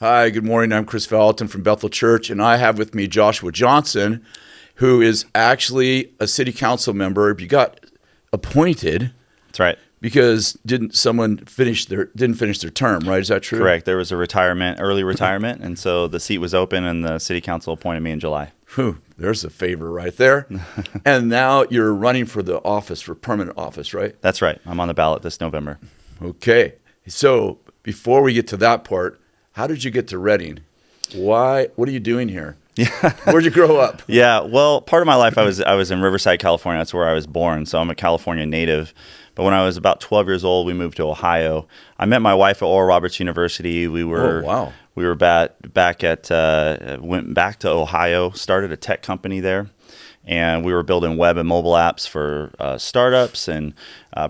Hi, good morning. I'm Kris Vallotton from Bethel Church, and I have with me Joshua Johnson, who is actually a city council member. You got appointed. That's right. Because didn't finish their term, right? Is that true? Correct. There was a early retirement, and so the seat was open, and the city council appointed me in July. Whew, there's a favor right there. And now you're running for the office, for permanent office, right? That's right. I'm on the ballot this November. Okay. So before we get to that part, how did you get to Redding? Why? What are you doing here? Yeah. Where'd you grow up? Yeah. Well, part of my life I was in Riverside, California. That's where I was born. So I'm a California native. But when I was about 12 years old, we moved to Ohio. I met my wife at Oral Roberts University. We were went back to Ohio, started a tech company there, and we were building web and mobile apps for startups and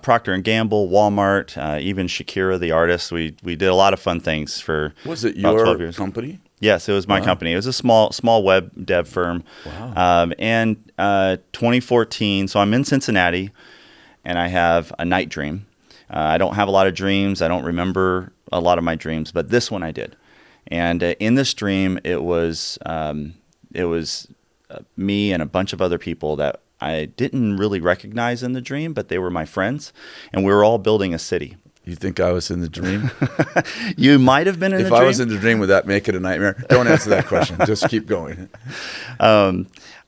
Procter and Gamble, Walmart, even Shakira the artist. We did a lot of fun things for Was it about 12 your years. company? Yes, it was my company. It was a small web dev firm. Wow. And 2014, so I'm in Cincinnati, and I have a night dream. I don't have a lot of dreams. I don't remember a lot of my dreams, but this one I did. And in this dream, it was me and a bunch of other people that I didn't really recognize in the dream, but they were my friends, and we were all building a city. You think I was in the dream? You might have been in the dream. If I was in the dream, would that make it a nightmare? Don't answer that question. Just keep going.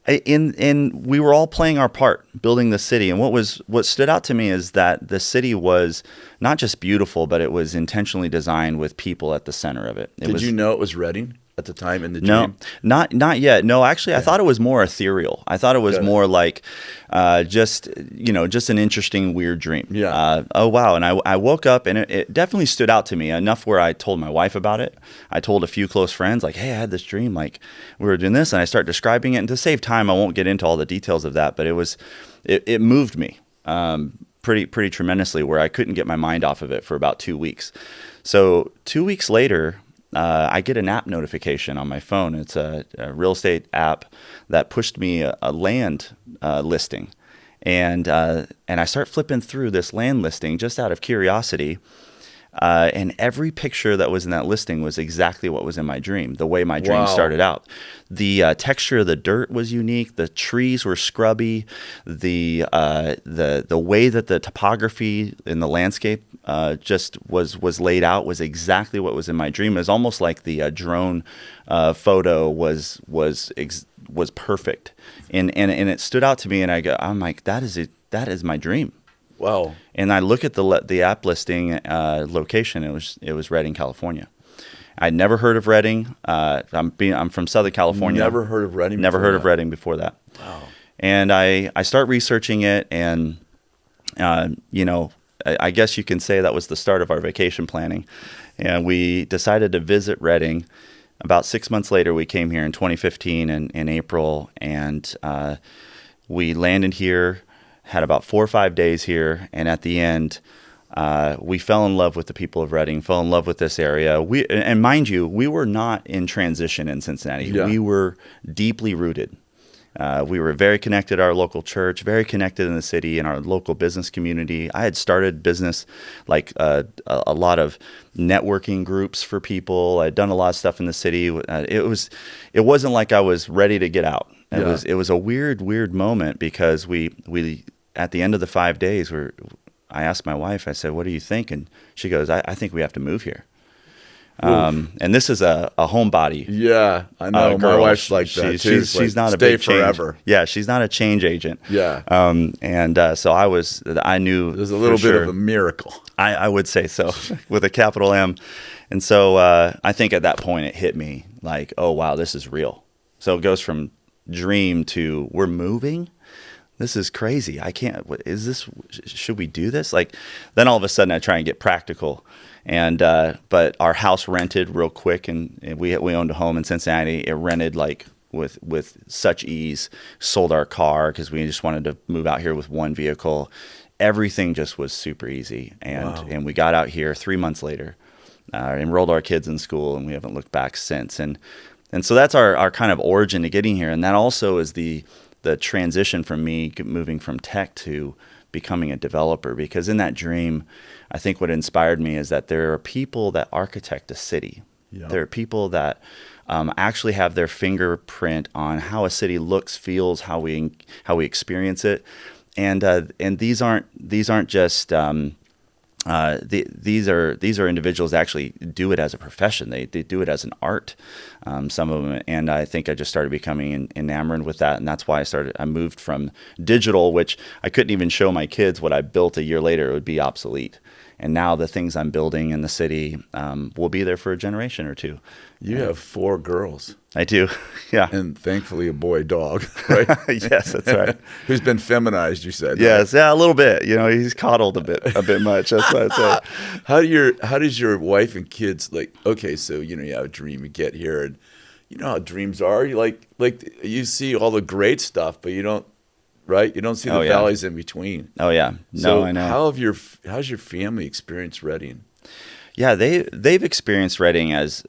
We were all playing our part building the city, and what stood out to me is that the city was not just beautiful, but it was intentionally designed with people at the center of it. Did you know it was Redding at the time in the dream? No, not yet. No, actually, I thought it was more ethereal. I thought it was more like just an interesting, weird dream. Yeah. Oh, wow. And I woke up, and it definitely stood out to me enough where I told my wife about it. I told a few close friends, like, hey, I had this dream. Like, we were doing this, and I start describing it. And to save time, I won't get into all the details of that, but it moved me pretty tremendously, where I couldn't get my mind off of it for about 2 weeks. So 2 weeks later, I get an app notification on my phone. It's a real estate app that pushed me a land listing, and I start flipping through this land listing just out of curiosity. And every picture that was in that listing was exactly what was in my dream, the way my dream started out. The texture of the dirt was unique. The trees were scrubby. The way that the topography in the landscape just was laid out was exactly what was in my dream. It was almost like the drone photo was perfect, and it stood out to me. And I'm like, that is my dream. Wow. And I look at the app listing location. It was Redding, California. I'd never heard of Redding. I'm from Southern California. Never heard of Redding. Never heard of Redding before that. Wow. And I start researching it, and I guess you can say that was the start of our vacation planning. And we decided to visit Redding. About 6 months later, we came here in 2015 in April, and we landed here. Had about 4 or 5 days here, and at the end, we fell in love with the people of Redding, fell in love with this area. And mind you, we were not in transition in Cincinnati. Yeah. We were deeply rooted. We were very connected to our local church, very connected in the city and our local business community. I had started business, like a lot of networking groups for people. I'd done a lot of stuff in the city. It wasn't like I was ready to get out. It was a weird moment, because we at the end of the 5 days, I asked my wife, I said, what do you think? And she goes, I think we have to move here. And this is a homebody. Yeah, I know. My wife's like that too. She's not a stay big change. forever. Yeah, she's not a change agent. Yeah. So I knew it was a little bit of a miracle. I would say so, with a capital M. And so I think at that point it hit me like, oh wow, this is real. So it goes from dream to we're moving. This is crazy. I can't. What is this? Should we do this? Like, then all of a sudden I try and get practical. And but our house rented real quick, and we owned a home in Cincinnati. It rented like with such ease. Sold our car because we just wanted to move out here with one vehicle. Everything just was super easy, and we got out here 3 months later, enrolled our kids in school, and we haven't looked back since. And so that's our kind of origin to getting here, and that also is the transition from me moving from tech to becoming a developer, because in that dream, I think what inspired me is that there are people that architect a city. Yeah. There are people that actually have their fingerprint on how a city looks, feels, how we experience it, and these aren't just these are individuals that actually do it as a profession. They do it as an art, some of them. And I think I just started becoming enamored with that. And that's why I moved from digital, which I couldn't even show my kids what I built a year later. It would be obsolete. And now the things I'm building in the city will be there for a generation or two. You have 4 girls. I do. Yeah. And thankfully a boy dog, right? Yes, that's right. Who's been feminized, you said. Yes, yeah, a little bit. He's coddled a bit much. That's what I'd say. How does your wife and kids, like, okay, so you have a dream, you get here, and you know how dreams are. You like you see all the great stuff, but you don't, right? You don't see the valleys in between. Oh yeah. No, So I know. how's your family experienced Redding? Yeah, they've experienced Redding as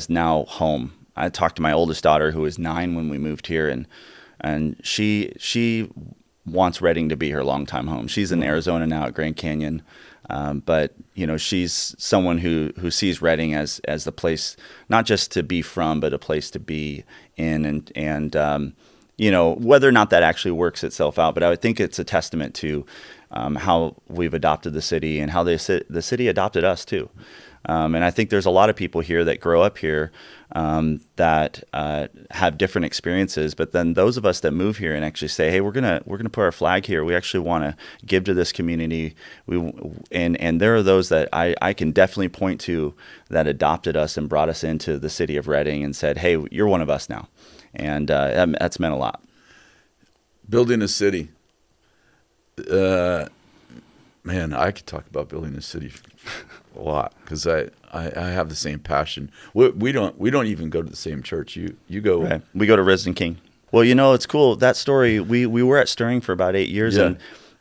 now home. I talked to my oldest daughter, who was 9 when we moved here, and she wants Redding to be her longtime home. She's in Arizona now at Grand Canyon, but she's someone who sees Redding as the place not just to be from, but a place to be in, and whether or not that actually works itself out. But I would think it's a testament to how we've adopted the city and how the city adopted us too. And I think there's a lot of people here that grow up here that have different experiences. But then those of us that move here and actually say, hey, we're gonna put our flag here. We actually want to give to this community. And there are those that I can definitely point to that adopted us and brought us into the city of Redding and said, hey, you're one of us now. And that's meant a lot. Building a city. Man, I could talk about building a city a lot because I have the same passion. We don't even go to the same church. You go. Right. We go to Risen King. Well, it's cool. That story, we were at Stirring for about 8 years, Yeah.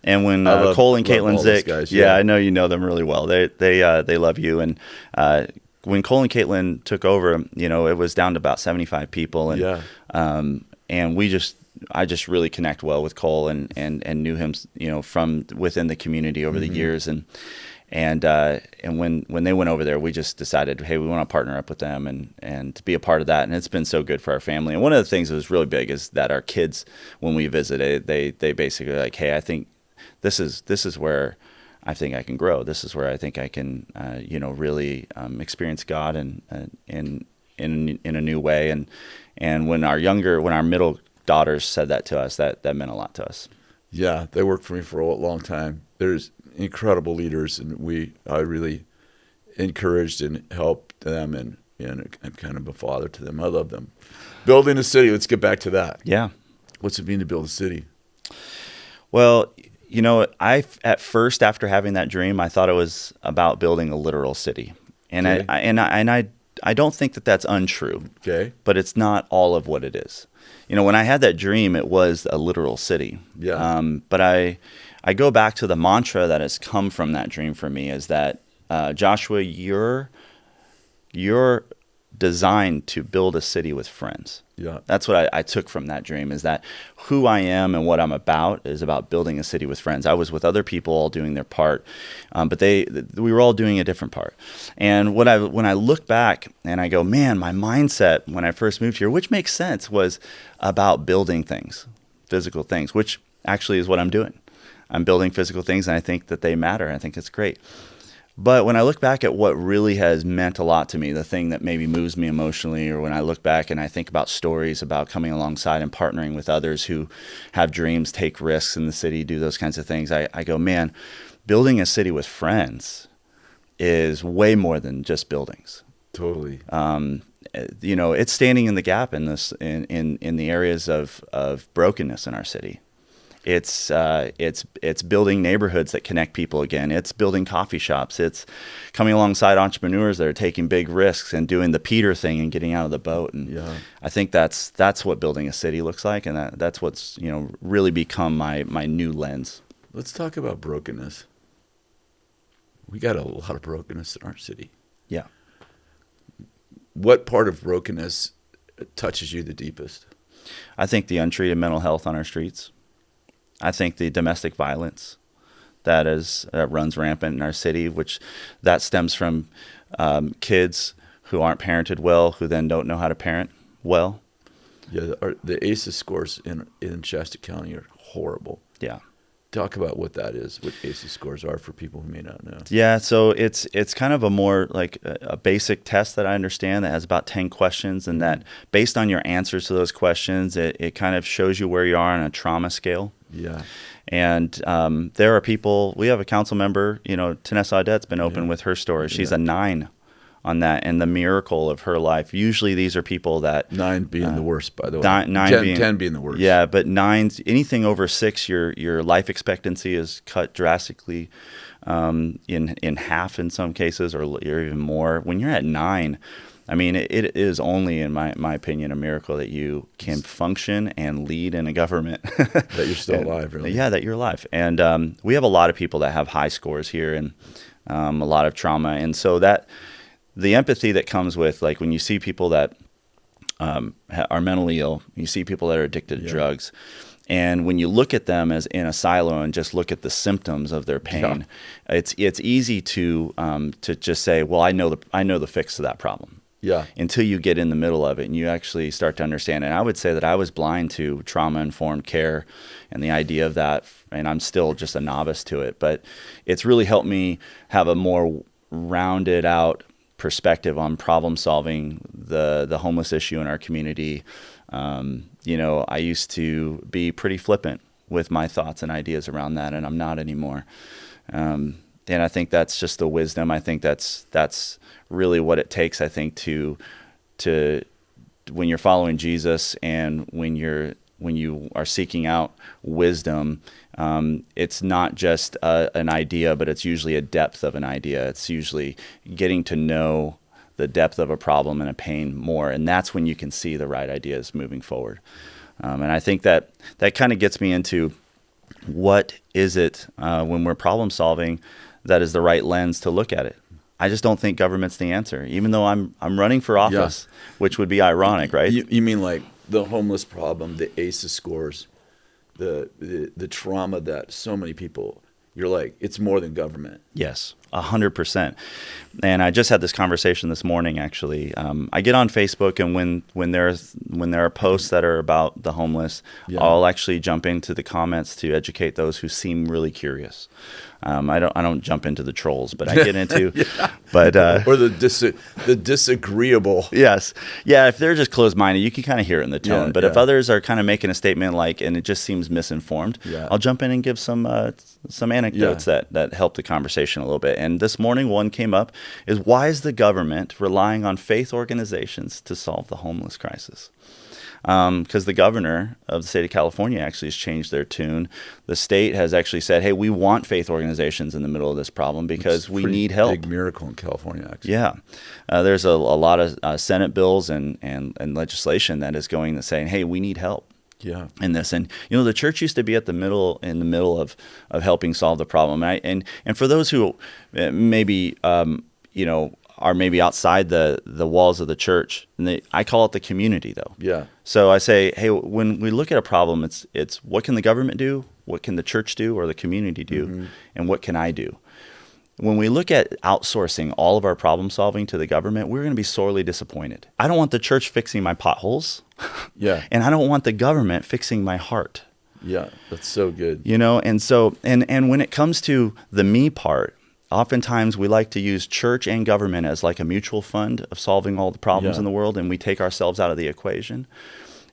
and when Cole and Caitlin Zick, I know you know them really well. They love you, and when Cole and Caitlin took over, it was down to about 75 people, and I just really connect well with Cole and knew him, from within the community over the years, and when they went over there, we just decided, hey, we want to partner up with them and to be a part of that, and it's been so good for our family. And one of the things that was really big is that our kids, when we visited, they basically like, hey, I think this is where I think I can grow. This is where I think I can, really experience God and in a new way. And when our middle daughters said that to us, that meant a lot to us. Yeah, they worked for me for a long time. There's incredible leaders, and I really encouraged and helped them, and I'm kind of a father to them. I love them. Building a city. Let's get back to that. Yeah. What's it mean to build a city? Well, at first, after having that dream, I thought it was about building a literal city, and Okay. I don't think that that's untrue. Okay. But it's not all of what it is. When I had that dream, it was a literal city. Yeah. But I go back to the mantra that has come from that dream for me is that, Joshua, you're designed to build a city with friends. Yeah. That's what I took from that dream, is that who I am and what I'm about is about building a city with friends. I was with other people all doing their part, but we were all doing a different part. And when I look back and I go, man, my mindset when I first moved here, which makes sense, was about building things, physical things, which actually is what I'm doing. I'm building physical things, and I think that they matter. I think it's great. But when I look back at what really has meant a lot to me, the thing that maybe moves me emotionally, or when I look back and I think about stories about coming alongside and partnering with others who have dreams, take risks in the city, do those kinds of things, I go, man, building a city with friends is way more than just buildings. Totally. It's standing in the gap in the areas of brokenness in our city. It's building neighborhoods that connect people again. It's building coffee shops. It's coming alongside entrepreneurs that are taking big risks and doing the Peter thing and getting out of the boat. And I think that's what building a city looks like, and that's what's really become my new lens. Let's talk about brokenness. We got a lot of brokenness in our city. Yeah. What part of brokenness touches you the deepest? I think the untreated mental health on our streets. I think the domestic violence that runs rampant in our city, which that stems from kids who aren't parented well, who then don't know how to parent well. Yeah, the ACEs scores in Shasta County are horrible. Yeah. Talk about what that is, what ACEs scores are for people who may not know. Yeah, so it's kind of a more like a basic test that I understand that has about 10 questions, and that based on your answers to those questions, it kind of shows you where you are on a trauma scale. Yeah. And there are people, we have a council member, Tanessa Audette's been open with her story. She's a 9 on that, and the miracle of her life. Usually these are people that 9 being the worst, by the way. 10 being the worst. Yeah, but 9s, anything over 6, your life expectancy is cut drastically in half in some cases, or even more. When you're at 9, I mean, it is only, in my opinion, a miracle that you can function and lead in a government. That you're still alive, really. Yeah, that you're alive. And we have a lot of people that have high scores here, and a lot of trauma. And so that the empathy that comes with, like, when you see people that are mentally ill, you see people that are addicted to drugs, and when you look at them as in a silo and just look at the symptoms of their pain, it's easy to just say, well, I know the fix to that problem. Yeah. Until you get in the middle of it and you actually start to understand. And I would say that I was blind to trauma-informed care and the idea of that, and I'm still just a novice to it. But it's really helped me have a more rounded out perspective on problem solving the homeless issue in our community. I used to be pretty flippant with my thoughts and ideas around that, and I'm not anymore. And I think that's just the wisdom. I think that's really what it takes, I think, to when you're following Jesus and when you are seeking out wisdom, it's not just an idea, but it's usually a depth of an idea. It's usually getting to know the depth of a problem and a pain more, and that's when you can see the right ideas moving forward. And I think that kind of gets me into what is it when we're problem solving that is the right lens to look at it. I just don't think government's the answer, even though I'm running for office, which would be ironic, right? You mean like the homeless problem, the ACEs scores, the trauma that so many people, you're like, it's more than government. Yes, 100%. And I just had this conversation this morning, actually. I get on Facebook, and when there are posts that are about the homeless, I'll actually jump into the comments to educate those who seem really curious. I don't jump into the trolls, but I get into, or the disagreeable. Yes, yeah. If they're just closed-minded, you can kind of hear it in the tone. But if others are kind of making a statement and it just seems misinformed, I'll jump in and give some anecdotes that help the conversation a little bit. And this morning, one came up: is why is the government relying on faith organizations to solve the homeless crisis? Because the governor of the state of California actually has changed their tune. The state has actually said, hey, we want faith organizations in the middle of this problem because we need help. Big miracle in California, actually. Yeah. There's a lot of Senate bills and legislation that is going to saying, hey, we need help. Yeah. In this, and the church used to be in the middle of helping solve the problem. And for those who maybe are maybe outside the walls of the church, and I call it the community, though. Yeah. So I say, hey, when we look at a problem, it's what can the government do, what can the church do, or the community do, and what can I do? When we look at outsourcing all of our problem solving to the government, we're going to be sorely disappointed. I don't want the church fixing my potholes. Yeah. And I don't want the government fixing my heart. Yeah, that's so good. And so and when it comes to the me part, oftentimes we like to use church and government as like a mutual fund of solving all the problems in the world, and we take ourselves out of the equation.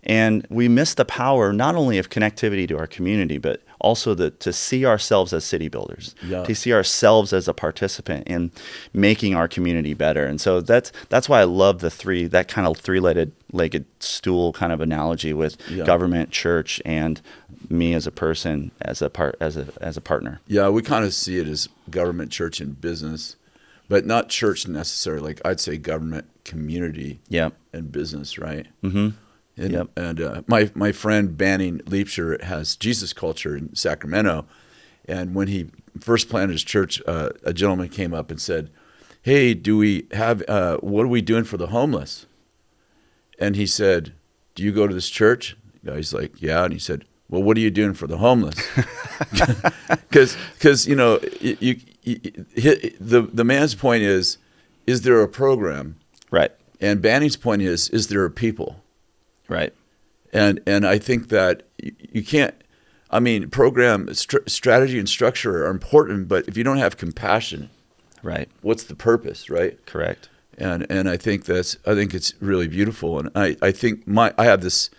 And we miss the power not only of connectivity to our community, but also to see ourselves as city builders, to see ourselves as a participant in making our community better. And so that's why I love that kind of three-legged stool kind of analogy with government, church, and me as a person, as a partner. Yeah, we kind of see it as government, church, and business, but not church necessarily. Like I'd say government, community, and business, right? Mm-hmm. And my friend Banning Leapshire has Jesus Culture in Sacramento, and when he first planted his church, a gentleman came up and said, "Hey, do we have what are we doing for the homeless?" And he said, "Do you go to this church?" The guy's like, "Yeah," and he said, "Well, what are you doing for the homeless?" Because the man's point is there a program Right. And Banning's point is there a people? Right. And I think that you can't. I mean, strategy and structure are important, but if you don't have compassion, Right. what's the purpose, right? Correct. And I think it's really beautiful. And I think I have this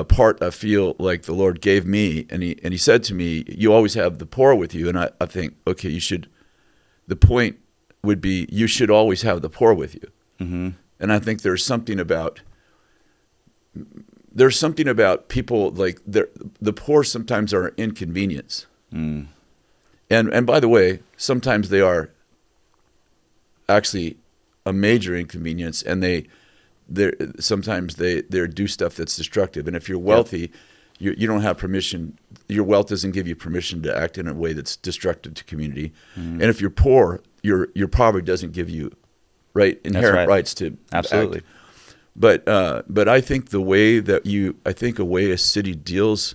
part I feel like the Lord gave me, and he said to me, "You always have the poor with you." And I think, okay, you should. The point would be you should always have the poor with you. Mm-hmm. And I think there's something about people like the poor sometimes are an inconvenience. Mm. And by the way, sometimes they are actually a major inconvenience, and sometimes they do stuff that's destructive. And if you're wealthy, you don't have permission. Your wealth doesn't give you permission to act in a way that's destructive to community. Mm. And if you're poor, your poverty doesn't give you inherent rights to absolutely act. But I think a way a city deals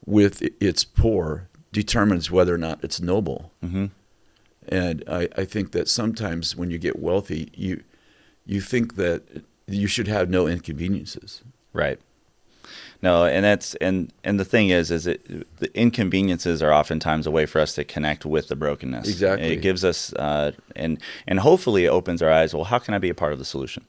with its poor determines whether or not it's noble. Mm-hmm. And I think that sometimes when you get wealthy, you think that you should have no inconveniences. Right. No, and the thing is the inconveniences are oftentimes a way for us to connect with the brokenness. Exactly. It gives us and hopefully it opens our eyes. Well, how can I be a part of the solution?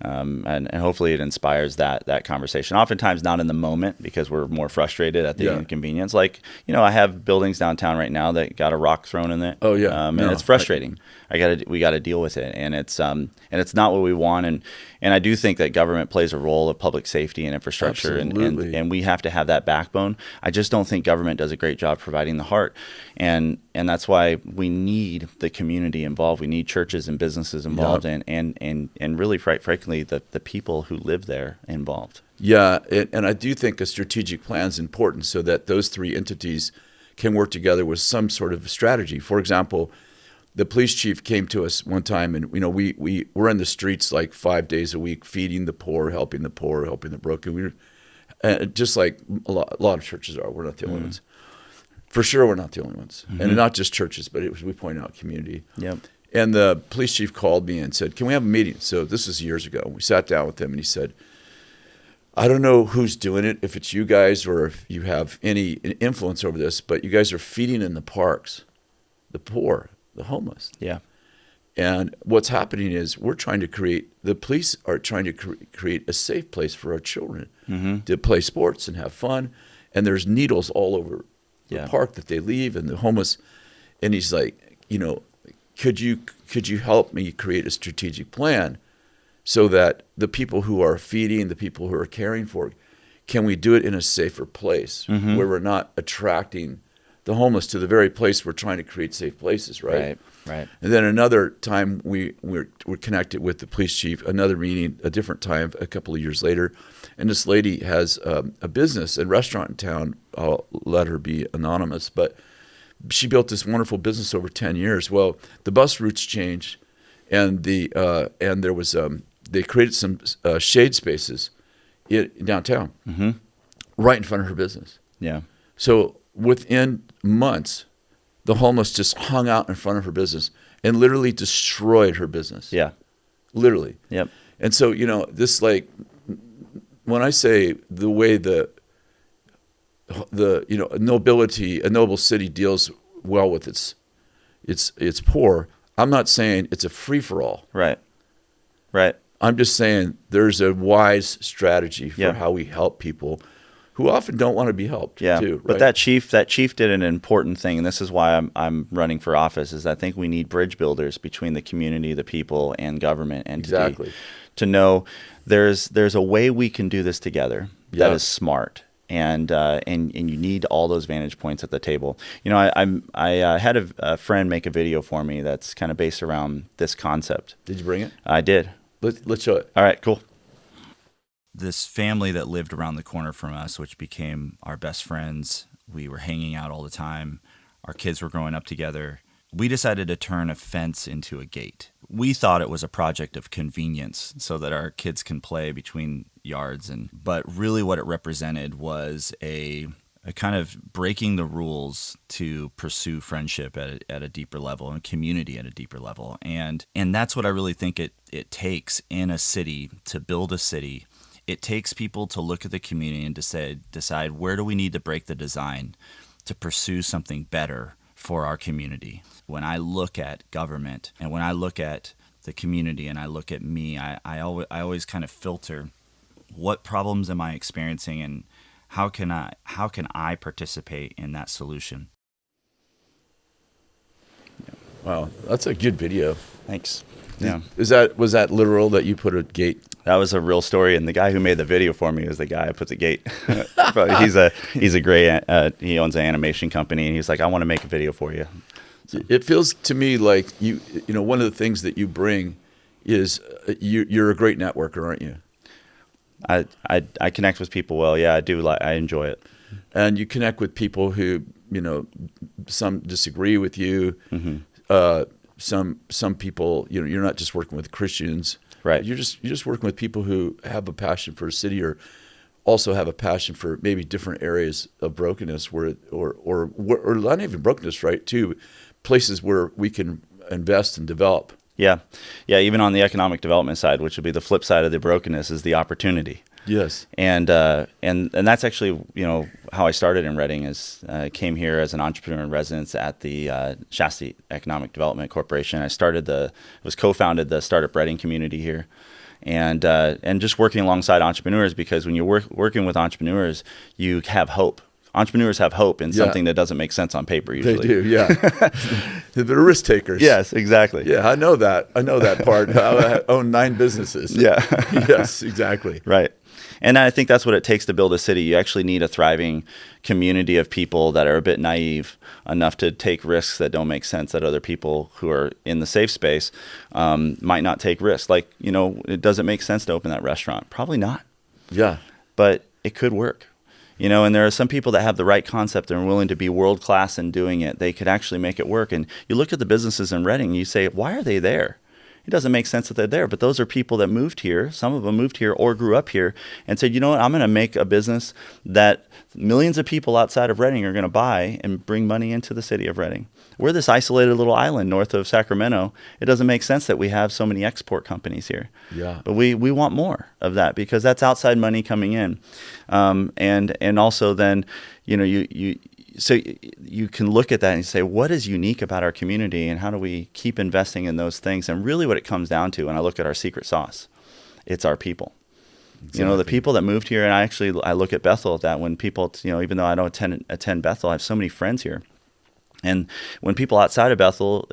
And hopefully it inspires that conversation. Oftentimes not in the moment because we're more frustrated at the inconvenience. Like, I have buildings downtown right now that got a rock thrown in it. Oh yeah, and it's frustrating. We got to deal with it, and it's not what we want. And I do think that government plays a role of public safety and infrastructure, and we have to have that backbone. I just don't think government does a great job providing the heart, and that's why we need the community involved. We need churches and businesses involved, and really, frankly, the people who live there involved. Yeah, and I do think a strategic plan is important so that those three entities can work together with some sort of strategy. For example, the police chief came to us one time, and we were in the streets like 5 days a week, feeding the poor, helping the broken. We were just like a lot of churches are. We're not the only ones. For sure, we're not the only ones, and not just churches, but we point out community. Yep. And the police chief called me and said, "Can we have a meeting?" So this was years ago. We sat down with him, and he said, "I don't know who's doing it, if it's you guys or if you have any influence over this, but you guys are feeding in the parks, the poor, the homeless." Yeah. And what's happening is the police are trying to create a safe place for our children to play sports and have fun. And there's needles all over the park that they leave, and the homeless. And he's like, could you help me create a strategic plan so that the people who are feeding, the people who are caring for, can we do it in a safer place where we're not attracting the homeless to the very place we're trying to create safe places, right? Right. And then another time we're connected with the police chief, another meeting, a different time, a couple of years later, and this lady has a business, a restaurant in town. I'll let her be anonymous, but she built this wonderful business over 10 years. Well, the bus routes changed, and there was they created some shade spaces downtown, right in front of her business. Yeah. So within months, the homeless just hung out in front of her business and literally destroyed her business. Yeah. Literally. Yep. And so, this, like, when I say the way the nobility, a noble city deals well with its poor, I'm not saying it's a free-for-all. Right. I'm just saying there's a wise strategy for how we help people who often don't want to be helped too. Right? But that chief did an important thing, and this is why I'm running for office, is I think we need bridge builders between the community, the people, and government entity to know there's a way we can do this together that is smart. And you need all those vantage points at the table. I had a friend make a video for me that's kind of based around this concept. Did you bring it? I did. Let's show it. All right, cool. This family that lived around the corner from us, which became our best friends, we were hanging out all the time. Our kids were growing up together. We decided to turn a fence into a gate. We thought it was a project of convenience so that our kids can play between yards, but really what it represented was a a kind of breaking the rules to pursue friendship at a deeper level and community at a deeper level. And that's what I really think it takes in a city to build a city. It takes people to look at the community and decide where do we need to break the design to pursue something better for our community. When I look at government and when I look at the community and I look at me, I always kind of filter what problems am I experiencing and how can I participate in that solution? Wow, that's a good video. Thanks. Yeah. Was that literal that you put a gate? That was a real story, and the guy who made the video for me is the guy who put the gate. He's a great. He owns an animation company, and he's like, I want to make a video for you. So. It feels to me like you know one of the things that you bring is you're a great networker, aren't you? I connect with people well. Yeah, I do. I enjoy it. And you connect with people who, you know, some disagree with you. Mm-hmm. Some people, you know, you're not just working with Christians. Right. You're just working with people who have a passion for a city or also have a passion for maybe different areas of brokenness or not even brokenness, right? Too, places where we can invest and develop. Yeah. Even on the economic development side, which would be the flip side of the brokenness, is the opportunity. Yes. And that's actually, you know, how I started in Reading. Is came here as an entrepreneur in residence at the Shasta Economic Development Corporation. I co-founded the startup Reading community here, and just working alongside entrepreneurs, because when you're working with entrepreneurs, you have hope. Entrepreneurs have hope in something that doesn't make sense on paper usually. They do, yeah. They're risk takers. Yes, exactly. Yeah, I know that part. I own 9 businesses. Yeah. Yes, exactly. Right. And I think that's what it takes to build a city. You actually need a thriving community of people that are a bit naive enough to take risks that don't make sense, that other people who are in the safe space might not take risks. Like, you know, it doesn't make sense to open that restaurant. Probably not. Yeah. But it could work. You know, and there are some people that have the right concept and are willing to be world-class in doing it. They could actually make it work. And you look at the businesses in Reading, you say, why are they there? It doesn't make sense that they're there. But those are people that moved here. Some of them moved here or grew up here and said, you know what, I'm going to make a business that millions of people outside of Reading are going to buy and bring money into the city of Reading. We're this isolated little island north of Sacramento. It doesn't make sense that we have so many export companies here. Yeah. But we want more of that because that's outside money coming in. And also then, you know, so you can look at that and say, what is unique about our community and how do we keep investing in those things? And really what it comes down to, when I look at our secret sauce, it's our people. Exactly. You know, the people that moved here, and I look at Bethel at that when people, you know, even though I don't attend Bethel, I have so many friends here. And when people outside of Bethel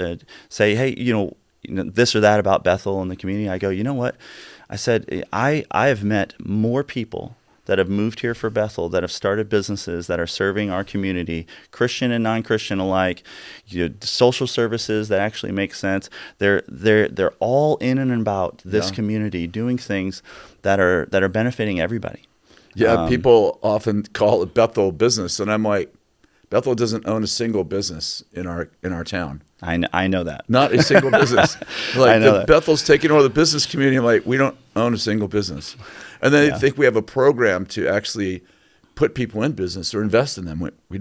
say, hey, you know, this or that about Bethel and the community, I go, you know what? I said, I have met more people that have moved here for Bethel, that have started businesses, that are serving our community, Christian and non-Christian alike, social services that actually make sense. They're all in and about this community, doing things that are benefiting everybody. Yeah, people often call it Bethel business, and I'm like, Bethel doesn't own a single business in our town. I know that. Not a single business. Like I know that. Bethel's taking over the business community. I'm like, we don't own a single business. And then they think we have a program to actually put people in business or invest in them. We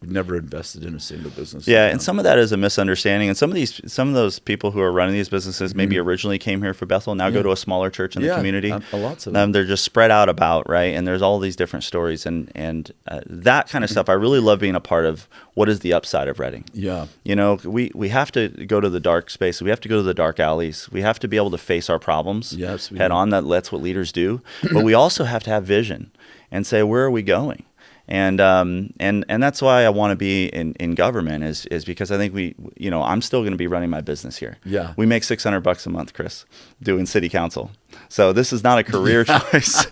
never invested in a single business. Yeah, and some of that is a misunderstanding. And some of those people who are running these businesses maybe originally came here for Bethel, now go to a smaller church in the community. Lots of them. They're just spread out about, right? And there's all these different stories, and that kind of stuff. I really love being a part of what is the upside of Reading. Yeah. You know, we have to go to the dark space. We have to go to the dark alleys. We have to be able to face our problems head on. That's what leaders do. But we also have to have vision and say, where are we going? And that's why I want to be in government is because I think I'm still going to be running my business here. Yeah. We make $600 a month, Kris, doing city council. So this is not a career choice.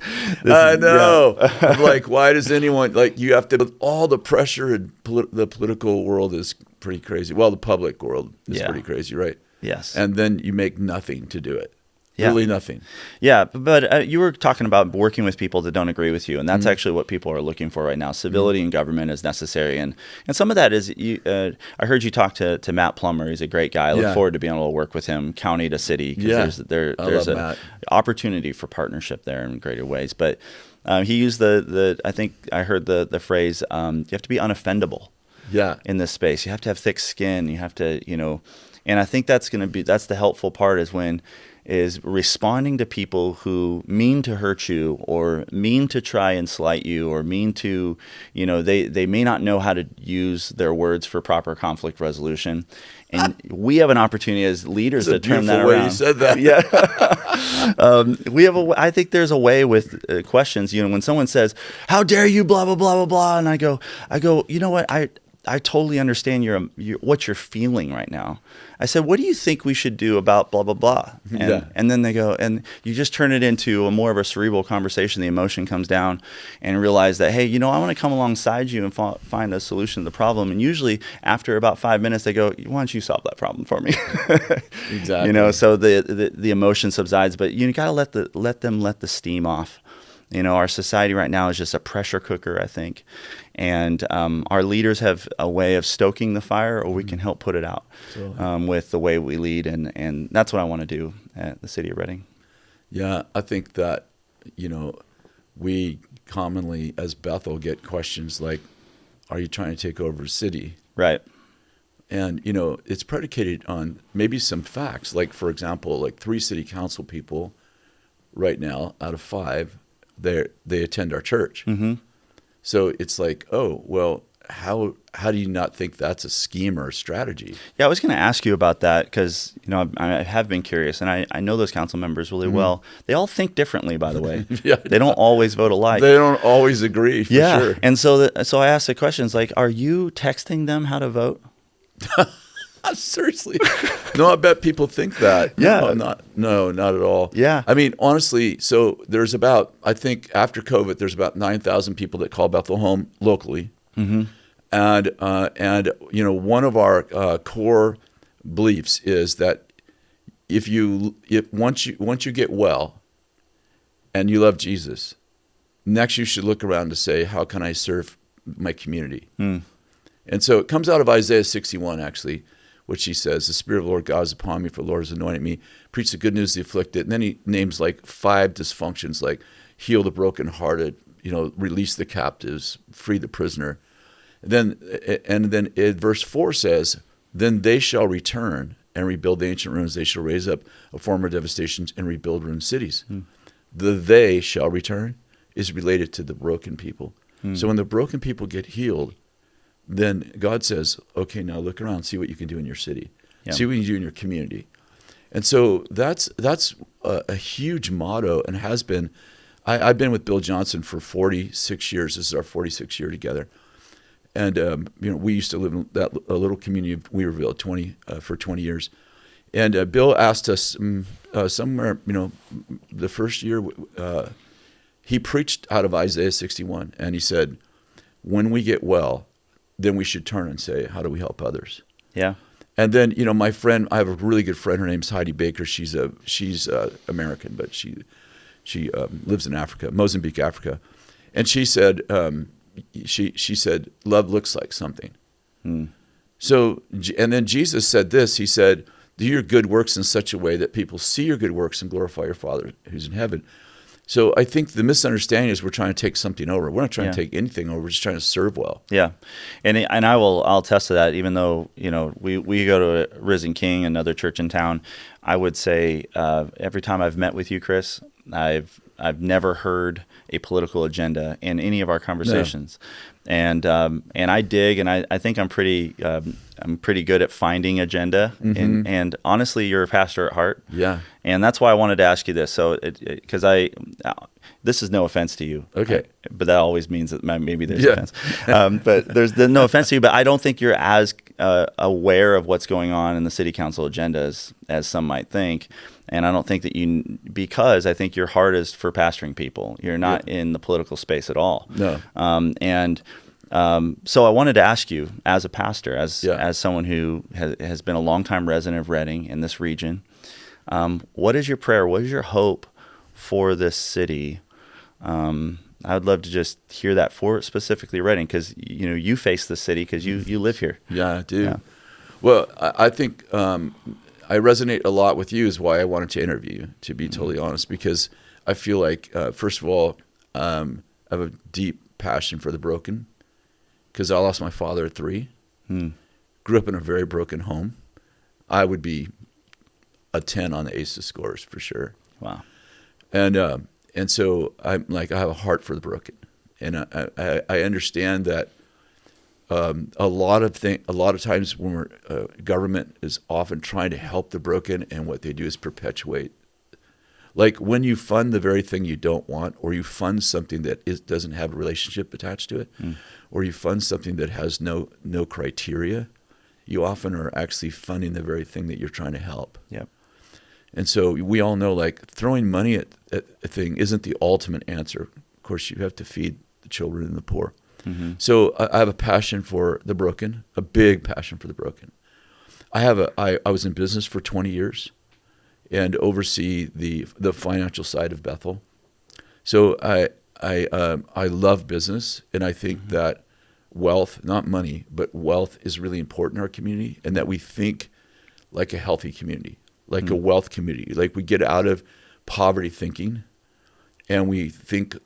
I know. I'm like, why does anyone, like, you have to, all the pressure in the political world is pretty crazy. Well, the public world is pretty crazy, right? Yes. And then you make nothing to do it. Yeah. Really nothing. Yeah, but you were talking about working with people that don't agree with you, and that's actually what people are looking for right now. Civility in government is necessary, and some of that is you. I heard you talk to Matt Plummer. He's a great guy. I look forward to being able to work with him, county to city, because there's an opportunity for partnership there in greater ways. But he used I think I heard the phrase, you have to be unoffendable. Yeah. In this space, you have to have thick skin. You have to, and I think that's the helpful part is responding to people who mean to hurt you or mean to try and slight you or mean to, they may not know how to use their words for proper conflict resolution. And we have an opportunity as leaders to turn that around. You said that. Yeah. I think there's a way with questions, when someone says, how dare you, blah, blah, blah, blah, blah. And I go, you know what? I totally understand what you're feeling right now. I said, what do you think we should do about blah, blah, blah? And then they go, and you just turn it into more of a cerebral conversation. The emotion comes down and realize that, hey, I want to come alongside you and find a solution to the problem. And usually after about 5 minutes, they go, why don't you solve that problem for me? Exactly. So the emotion subsides, but you got to let them let the steam off. Our society right now is just a pressure cooker, I think. And our leaders have a way of stoking the fire, or we can help put it out with the way we lead. And that's what I want to do at the city of Redding. Yeah, I think that, we commonly as Bethel get questions like, are you trying to take over a city? Right. And, it's predicated on maybe some facts. Like, for example, 3 city council people right now out of 5, they attend our church. Mm-hmm. So it's like, oh, well, how do you not think that's a scheme or a strategy? Yeah, I was going to ask you about that because, I have been curious, and I know those council members really well. They all think differently, by the way. They don't always vote alike. They don't always agree, for sure. And so I asked the questions like, are you texting them how to vote? Seriously. No, I bet people think that. Yeah. No, not at all. Yeah. I mean, honestly, so there's I think after COVID, there's about 9,000 people that call Bethel home locally. Mm-hmm. And one of our core beliefs is that once you get well and you love Jesus, next you should look around to say, how can I serve my community? Mm. And so it comes out of Isaiah 61, actually, which he says, the Spirit of the Lord God is upon me, for the Lord has anointed me, preach the good news to the afflicted. And then he names 5 dysfunctions, like heal the brokenhearted, release the captives, free the prisoner. And then verse 4 says, then they shall return and rebuild the ancient ruins. They shall raise up a former devastations and rebuild ruined cities. The they shall return is related to the broken people. So when the broken people get healed, then God says, okay, now look around, see what you can do in your city. Yeah. See what you can do in your community. And so that's a huge motto and has been. I've been with Bill Johnson for 46 years. This is our 46th year together. And, we used to live in a little community of Weaverville for 20 years. And Bill asked us somewhere, the first year, he preached out of Isaiah 61. And he said, when we get well, then we should turn and say, how do we help others? Yeah. And then, my friend, I have a really good friend. Her name's Heidi Baker. She's American, but she lives in Africa, Mozambique, Africa. And she said, she said, love looks like something. So, and then Jesus said this. He said, do your good works in such a way that people see your good works and glorify your Father who's in heaven. So I think the misunderstanding is we're trying to take something over. We're not trying to take anything over. We're just trying to serve well. Yeah, and I'll attest to that. Even though we go to Risen King, another church in town, I would say every time I've met with you, Kris, I've never heard a political agenda in any of our conversations. No. And I dig, and I think I'm pretty good at finding agenda. Mm-hmm. And honestly, you're a pastor at heart. Yeah. And that's why I wanted to ask you this. So, because this is no offense to you. Okay. But that always means that maybe there's offense. But there's no offense to you. But I don't think you're as aware of what's going on in the city council agendas as some might think. And I don't think that because I think your heart is for pastoring people. You're not in the political space at all. No. So I wanted to ask you, as a pastor, as someone who has been a longtime resident of Redding in this region, What is your prayer? What is your hope for this city? I would love to just hear that for specifically Reading, because you face the city because you live here. Yeah, I do. Yeah. Well, I think I resonate a lot with you is why I wanted to interview you, to be totally honest, because I feel like, first of all, I have a deep passion for the broken, because I lost my father at 3. Grew up in a very broken home. I would be a 10 on the ACEs scores for sure. Wow. And so I'm like, I have a heart for the broken, and I understand that a lot of times when government is often trying to help the broken, and what they do is perpetuate. Like when you fund the very thing you don't want, or you fund something that doesn't have a relationship attached to it, or you fund something that has no criteria, you often are actually funding the very thing that you're trying to help. Yep. And so we all know, like, throwing money at a thing isn't the ultimate answer. Of course, you have to feed the children and the poor. So I have a passion for the broken, a big passion for the broken. I was in business for 20 years and oversee the financial side of Bethel. So I love business, and I think that wealth, not money, but wealth is really important in our community, and that we think like a healthy community, like a wealth community. Like we get out of poverty thinking, and we think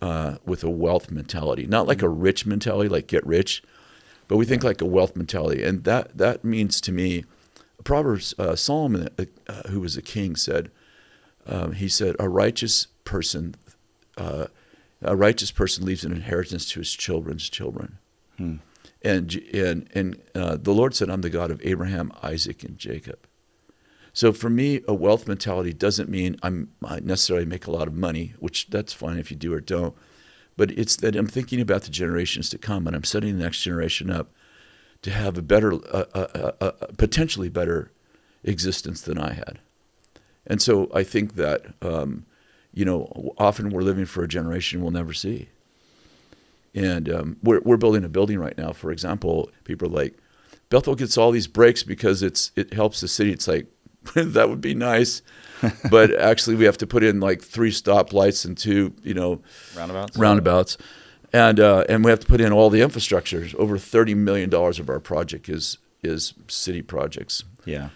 with a wealth mentality, not like a rich mentality, like get rich, but we think like a wealth mentality. And that means to me, Proverbs, Solomon, who was a king, said, he said, a righteous person leaves an inheritance to his children's children. And the Lord said, I'm the God of Abraham, Isaac, and Jacob. So for me, a wealth mentality doesn't mean I necessarily make a lot of money, which that's fine if you do or don't. But it's that I'm thinking about the generations to come, and I'm setting the next generation up to have a better, potentially better existence than I had. And so I think that, often we're living for a generation we'll never see. And we're building a building right now, for example. People are like, Bethel gets all these breaks because it helps the city. It's like, that would be nice, but actually we have to put in like 3 stoplights and 2, roundabouts, and we have to put in all the infrastructure. Over $30 million of our project is city projects. Yeah.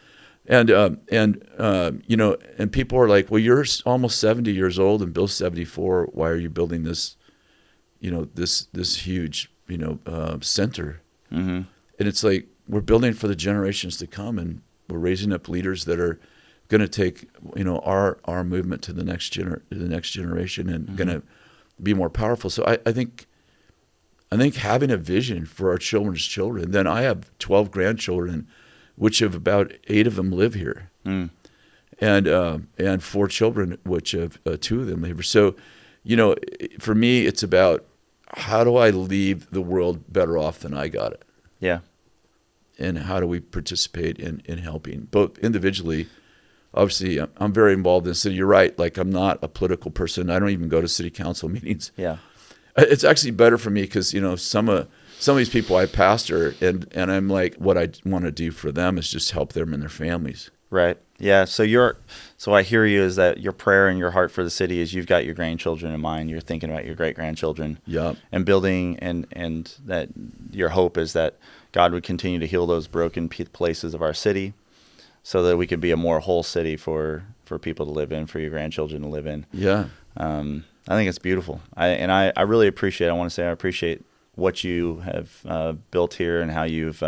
And people are like, well, you're almost 70 years old and Bill's 74. Why are you building this, this huge, center? And it's like, we're building for the generations to come, and we're raising up leaders that are going to take, our movement to the next generation, and going to be more powerful. So I think having a vision for our children's children. Then I have 12 grandchildren, which of about 8 of them live here, and 4 children, which of 2 of them live here. So, for me, it's about how do I leave the world better off than I got it. Yeah. And how do we participate in helping, both individually. Obviously, I'm very involved in the city. You're right. Like, I'm not a political person. I don't even go to city council meetings. Yeah. It's actually better for me because, some of these people I pastor, and I'm like, what I want to do for them is just help them and their families. Right. Yeah. So I hear you is that your prayer and your heart for the city is you've got your grandchildren in mind. You're thinking about your great-grandchildren. Yeah. And building, and that your hope is that God would continue to heal those broken places of our city, so that we could be a more whole city for people to live in, for your grandchildren to live in. Yeah. I think it's beautiful. I really appreciate. I want to say I appreciate what you have built here and how you've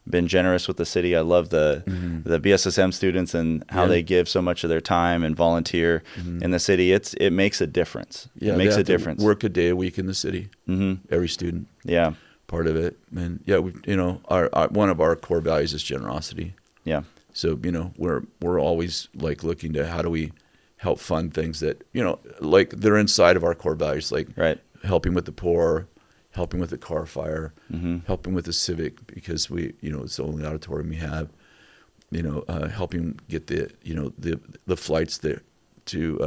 been generous with the city. I love the BSSM students and how they give so much of their time and volunteer in the city. It makes a difference. Yeah, it makes a difference. Work a day a week in the city. Every student. Yeah. Part of it. And yeah, our one of our core values is generosity. Yeah. So, we're always like looking to how do we help fund things that, like they're inside of our core values, like helping with the poor, helping with the car fire, helping with the civic, because we, it's the only auditorium we have, helping get the flights there to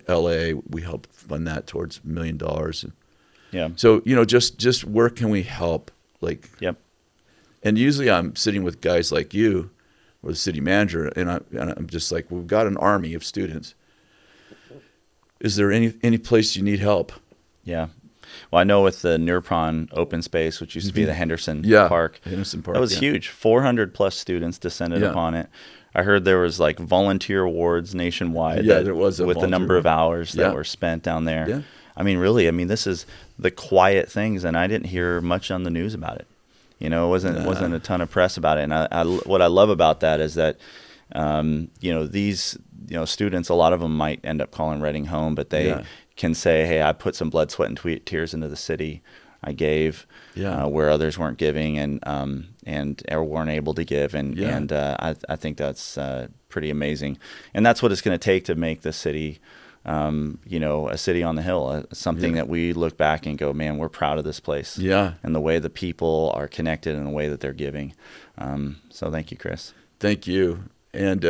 LA. We help fund that towards $1 million. Yeah. So, just where can we help? Like, yep. And usually I'm sitting with guys like you or the city manager, and I'm just like, we've got an army of students. Is there any place you need help? Yeah. Well, I know with the Nearpron open space, which used to be the Henderson Park, Henderson Park, that was huge. 400 plus students descended upon it. I heard there was like volunteer awards nationwide. Yeah, there was with the number of hours that were spent down there. Yeah. I mean, really, this is the quiet things, and I didn't hear much on the news about it. It wasn't a ton of press about it. And what I love about that is that, these students, a lot of them might end up calling Reading home, but they can say, hey, I put some blood, sweat, and tears into the city. I gave where others weren't giving and or weren't able to give, and I think that's pretty amazing, and that's what it's going to take to make the city, a city on the hill, something that we look back and go, man, we're proud of this place, and the way the people are connected and the way that they're giving. So thank you, Kris. Thank you. And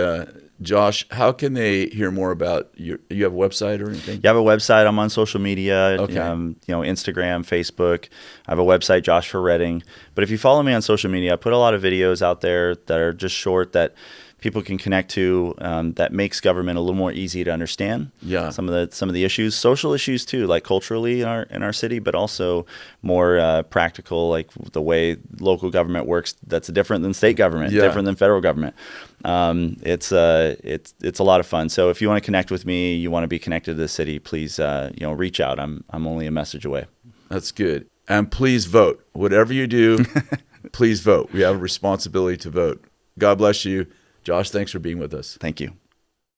Josh, how can they hear more about you have a website or anything? You have a website. I'm on social media, okay. Instagram, Facebook. I have a website, Josh for Reading. But if you follow me on social media, I put a lot of videos out there that are just short that people can connect to, that makes government a little more easy to understand. Yeah. Some of the issues, social issues too, like culturally in our city, but also more practical, like the way local government works. That's different than state government, different than federal government. It's a lot of fun. So if you want to connect with me, you want to be connected to the city, please reach out. I'm only a message away. That's good. And please vote. Whatever you do, please vote. We have a responsibility to vote. God bless you. Josh, thanks for being with us. Thank you.